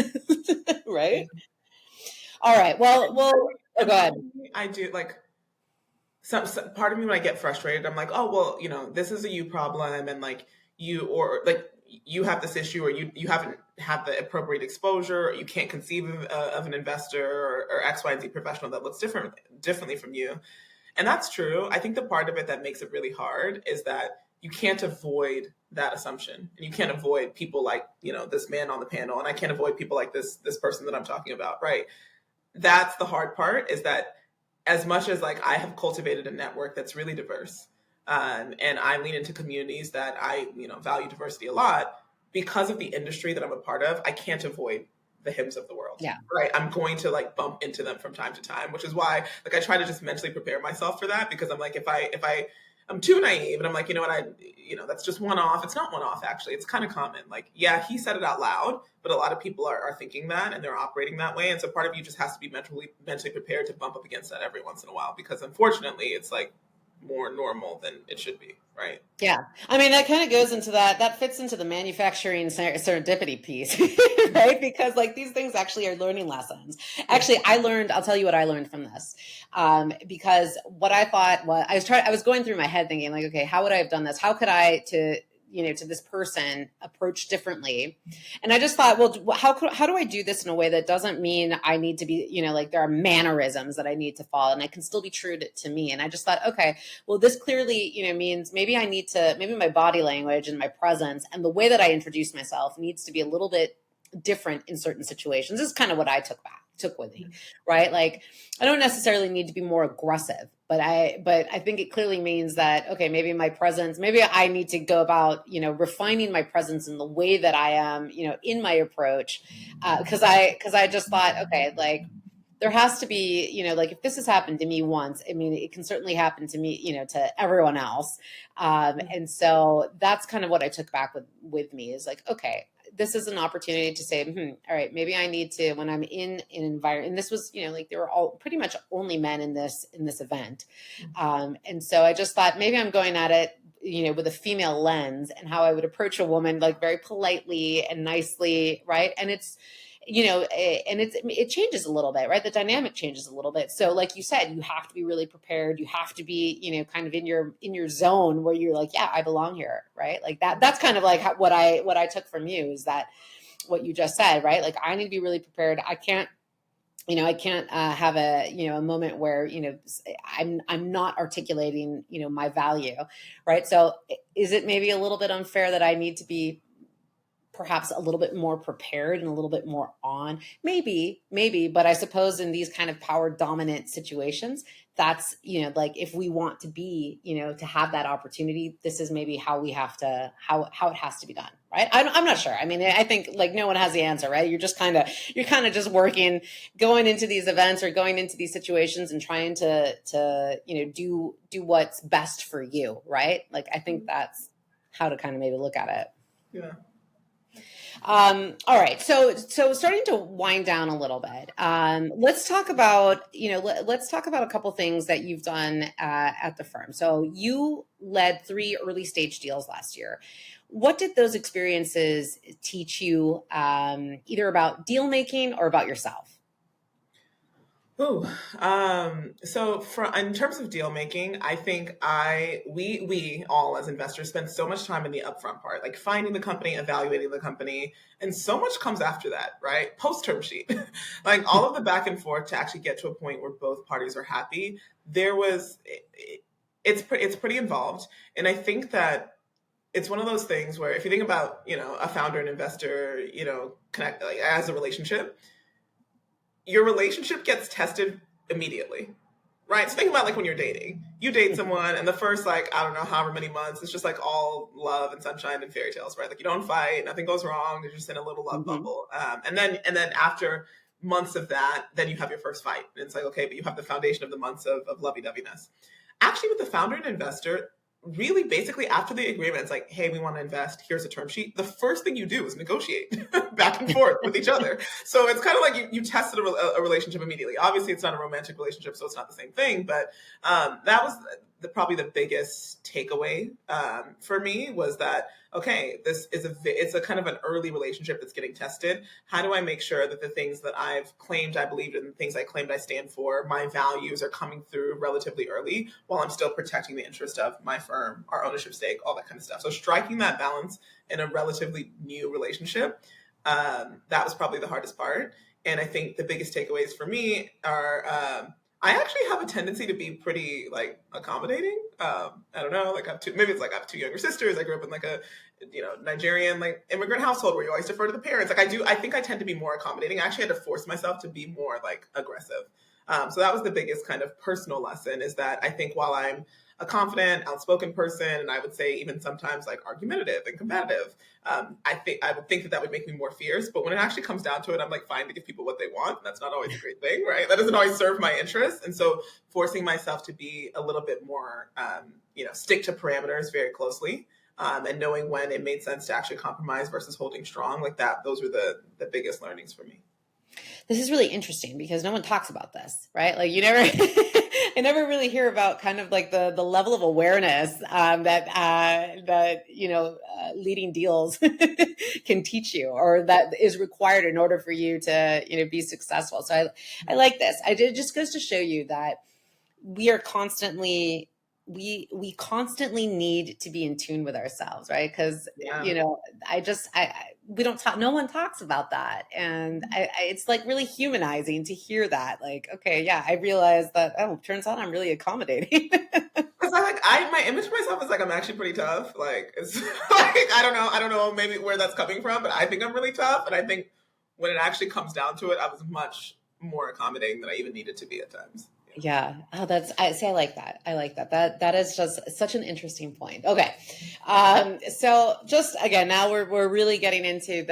right? All right. Well, oh, go ahead. I do, like, some part of me, when I get frustrated, I'm like, oh, well, this is a you problem, and like you have this issue, or you haven't had the appropriate exposure, or you can't conceive of an investor or X, Y, and Z professional that looks differently from you. And that's true. I think the part of it that makes it really hard is that you can't avoid that assumption, and you can't avoid people like, this man on the panel, and I can't avoid people like this person that I'm talking about, right? That's the hard part, is that as much as like I have cultivated a network that's really diverse, and I lean into communities that I, value diversity a lot, because of the industry that I'm a part of, I can't avoid the hymns of the world. Yeah. Right. I'm going to like bump into them from time to time, which is why like I try to just mentally prepare myself for that, because I'm like, if I'm too naive and I'm like, that's just one off. It's not one off, actually. It's kind of common. Like, yeah, he said it out loud, but a lot of people are thinking that, and they're operating that way. And so part of you just has to be mentally prepared to bump up against that every once in a while, because unfortunately it's like more normal than it should be, right? Yeah. I mean, that kind of goes into that fits into the manufacturing serendipity piece, right? Because like these things actually are learning lessons. Actually, I'll tell you what I learned from this. Because what I thought was, I was going through my head thinking like, okay, how would I have done this? How could I, to this person, approach differently? And I just thought, well, how do I do this in a way that doesn't mean I need to be, like there are mannerisms that I need to follow, and I can still be true to me. And I just thought, okay, well, this clearly, means maybe my body language and my presence and the way that I introduce myself needs to be a little bit different in certain situations. This is kind of what I took with me, right? Like, I don't necessarily need to be more aggressive, but I think it clearly means that, okay, maybe my presence, maybe I need to go about, refining my presence in the way that I am, in my approach. Cause I just thought, okay, like there has to be, like if this has happened to me once, I mean, it can certainly happen to me, to everyone else. And so that's kind of what I took back with me, is like, okay, this is an opportunity to say, all right, maybe I need to, when I'm in an environment, and this was, like there were all pretty much only men in this event. And so I just thought maybe I'm going at it, with a female lens, and how I would approach a woman, like very politely and nicely. Right. And it's, it changes a little bit, right? The dynamic changes a little bit. So like you said, you have to be really prepared. You have to be, kind of in your zone where you're like, yeah, I belong here. Right. Like that's kind of like what I took from you, is that what you just said, right? Like I need to be really prepared. I can't I can't have a moment where, I'm not articulating, my value, right? So is it maybe a little bit unfair that I need to be perhaps a little bit more prepared and a little bit more on? Maybe, but I suppose in these kind of power dominant situations, that's, like if we want to be, to have that opportunity, this is maybe how we have to, how it has to be done, right? I'm not sure. I mean, I think like no one has the answer, right? You're kind of just working, going into these events or going into these situations and trying to, do what's best for you, right? Like, I think that's how to kind of maybe look at it. Yeah. All right. So starting to wind down a little bit. Let's talk about, let's talk about a couple things that you've done at the firm. So you led 3 early stage deals last year. What did those experiences teach you, either about deal making or about yourself? Ooh, so in terms of deal making, I think we all as investors spend so much time in the upfront part, like finding the company, evaluating the company, and so much comes after that, right? Post term sheet, like all of the back and forth to actually get to a point where both parties are happy. It's pretty involved, and I think that it's one of those things where if you think about a founder and investor connect like as a relationship, your relationship gets tested immediately, right? So think about like when you're dating. You date someone, and the first like I don't know however many months, it's just like all love and sunshine and fairy tales, right? Like you don't fight, nothing goes wrong. You're just in a little love bubble, and then after months of that, then you have your first fight, and it's like okay, but you have the foundation of the months of lovey-doveyness. Actually, with the founder and investor, really basically after the agreement, it's like, hey, we want to invest. Here's a term sheet. The first thing you do is negotiate back and forth with each other. So it's kind of like you tested a relationship immediately. Obviously, it's not a romantic relationship, so it's not the same thing. But that was probably the biggest takeaway for me was that okay, it's a kind of an early relationship that's getting tested. How do I make sure that the things that I've claimed I believed in, the things I claimed I stand for, my values are coming through relatively early while I'm still protecting the interest of my firm, our ownership stake, all that kind of stuff. So striking that balance in a relatively new relationship, that was probably the hardest part. And I think the biggest takeaways for me are I actually have a tendency to be pretty like accommodating. I don't know, like I have 2 younger sisters. I grew up in like a Nigerian like immigrant household where you always defer to the parents. Like I think I tend to be more accommodating. I actually had to force myself to be more like aggressive. So that was the biggest kind of personal lesson is that I think while I'm a confident, outspoken person, and I would say even sometimes like argumentative and combative, I would think that would make me more fierce. But when it actually comes down to it, I'm like fine to give people what they want. And that's not always a great thing, right? That doesn't always serve my interests. And so forcing myself to be a little bit more, stick to parameters very closely. And knowing when it made sense to actually compromise versus holding strong like that, those were the biggest learnings for me. This is really interesting because no one talks about this, right? Like you never, I never really hear about kind of like the level of awareness that leading deals can teach you, or that is required in order for you to be successful. So I like this. It just goes to show you that we are constantly we constantly need to be in tune with ourselves, right? Because we don't talk, no one talks about that, and it's like really humanizing to hear that. Like, okay, yeah, I realize that. Oh, turns out I'm really accommodating. Because my image of myself is like I'm actually pretty tough. Like it's like I don't know maybe where that's coming from, but I think I'm really tough, and I think when it actually comes down to it, I was much more accommodating than I even needed to be at times. Yeah. Oh, I like that. I like that. That is just such an interesting point. Okay. So just again, now we're really getting into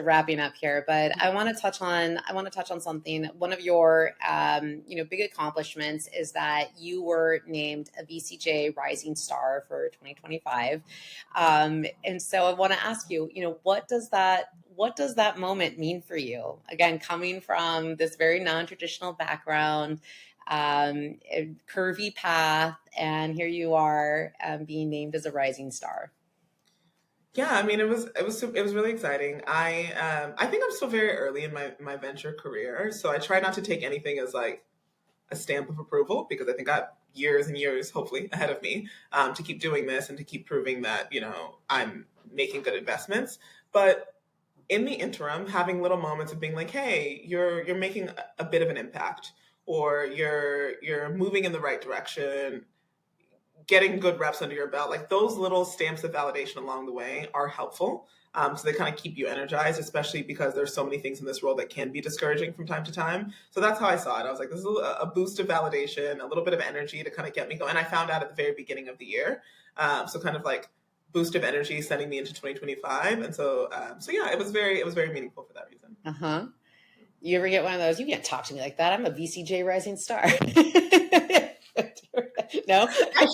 wrapping up here, but I want to touch on something. One of your, big accomplishments is that you were named a VCJ Rising Star for 2025. And so I want to ask you, what does that moment mean for you? Again, coming from this very non-traditional background, curvy path, and here you are being named as a rising star. Yeah, I mean, it was really exciting. I think I'm still very early in my venture career, so I try not to take anything as like a stamp of approval because I think I have years and years, hopefully, ahead of me to keep doing this and to keep proving that I'm making good investments. But in the interim, having little moments of being like, hey, you're making a bit of an impact, or you're moving in the right direction, getting good reps under your belt, like those little stamps of validation along the way are helpful. So they kind of keep you energized, especially because there's so many things in this role that can be discouraging from time to time. So that's how I saw it. I was like, this is a boost of validation, a little bit of energy to kind of get me going. And I found out at the very beginning of the year. So kind of like boost of energy sending me into 2025. And so yeah, it was very meaningful for that reason. Uh-huh. You ever get one of those? You can't talk to me like that. I'm a VCJ rising star. No? I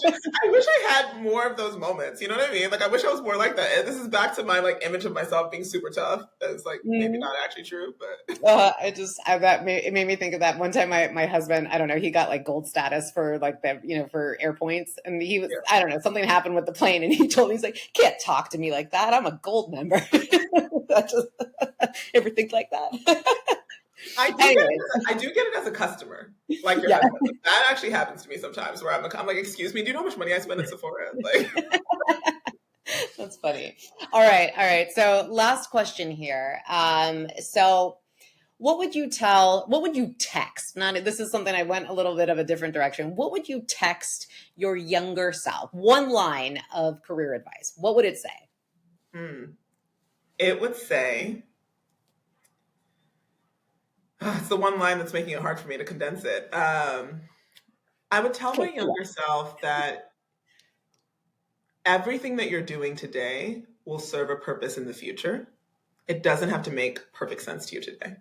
wish I had more of those moments. You know what I mean? Like, I wish I was more like that. And this is back to my like image of myself being super tough. It's like maybe not actually true, but it made me think of that one time. My husband, I don't know, he got like gold status for like for air points, and he was I don't know, something happened with the plane, and he told me, he's like, can't talk to me like that. I'm a gold member. Ever think like that? I do get it as a customer. Like your husband. That actually happens to me sometimes where I'm like, excuse me, do you know how much money I spend at Sephora? Like, that's funny. All right. So last question here. So what would you text? This is something I went a little bit of a different direction. What would you text your younger self? One line of career advice. What would it say? It would say, it's the one line that's making it hard for me to condense it. I would tell my younger self that everything that you're doing today will serve a purpose in the future. It doesn't have to make perfect sense to you today.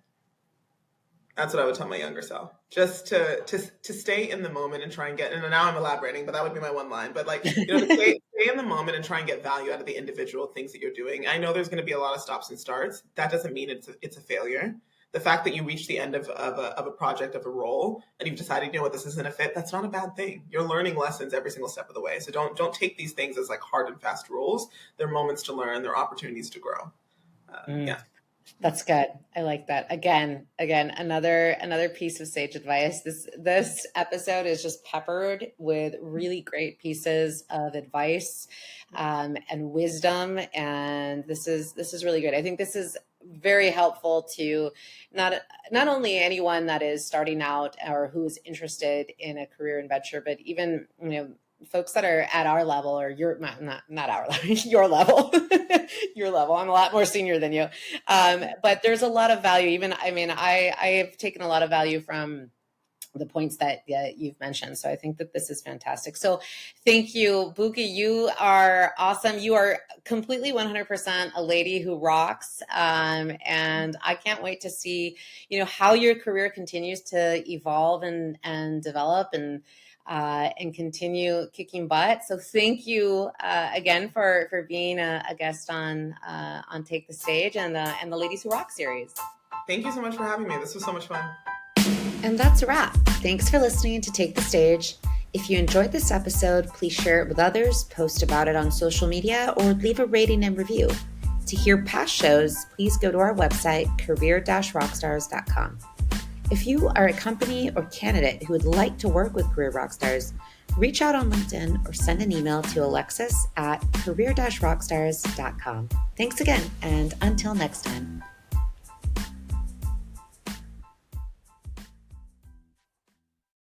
That's what I would tell my younger self. Just to stay in the moment and try and get, and now I'm elaborating, but that would be my one line. But like, to stay in the moment and try and get value out of the individual things that you're doing. I know there's going to be a lot of stops and starts. That doesn't mean it's a failure. The fact that you reach the end of a project, of a role, and you've decided, this isn't a fit, that's not a bad thing. You're learning lessons every single step of the way. So don't take these things as like hard and fast rules. They're moments to learn. They're opportunities to grow. Yeah. That's good. I like that. Again, another piece of sage advice. This episode is just peppered with really great pieces of advice and wisdom, and this is really good. I think this is very helpful to not only anyone that is starting out or who is interested in a career in venture, but even folks that are at our level, or not our level, your level, your level. I'm a lot more senior than you. But there's a lot of value. I have taken a lot of value from the points that you've mentioned. So I think that this is fantastic. So thank you, Bukie. You are awesome. You are completely 100% a lady who rocks. And I can't wait to see, how your career continues to evolve and develop and continue kicking butt. So thank you again for being a guest on Take the Stage and the Ladies Who Rock series. Thank you so much for having me. This was so much fun. And that's a wrap. Thanks for listening to Take the Stage. If you enjoyed this episode, please share it with others, post about it on social media, or leave a rating and review. To hear past shows, please go to our website, career-rockstars.com. If you are a company or candidate who would like to work with Career Rockstars, reach out on LinkedIn or send an email to Alexis at career-rockstars.com. Thanks again, and until next time.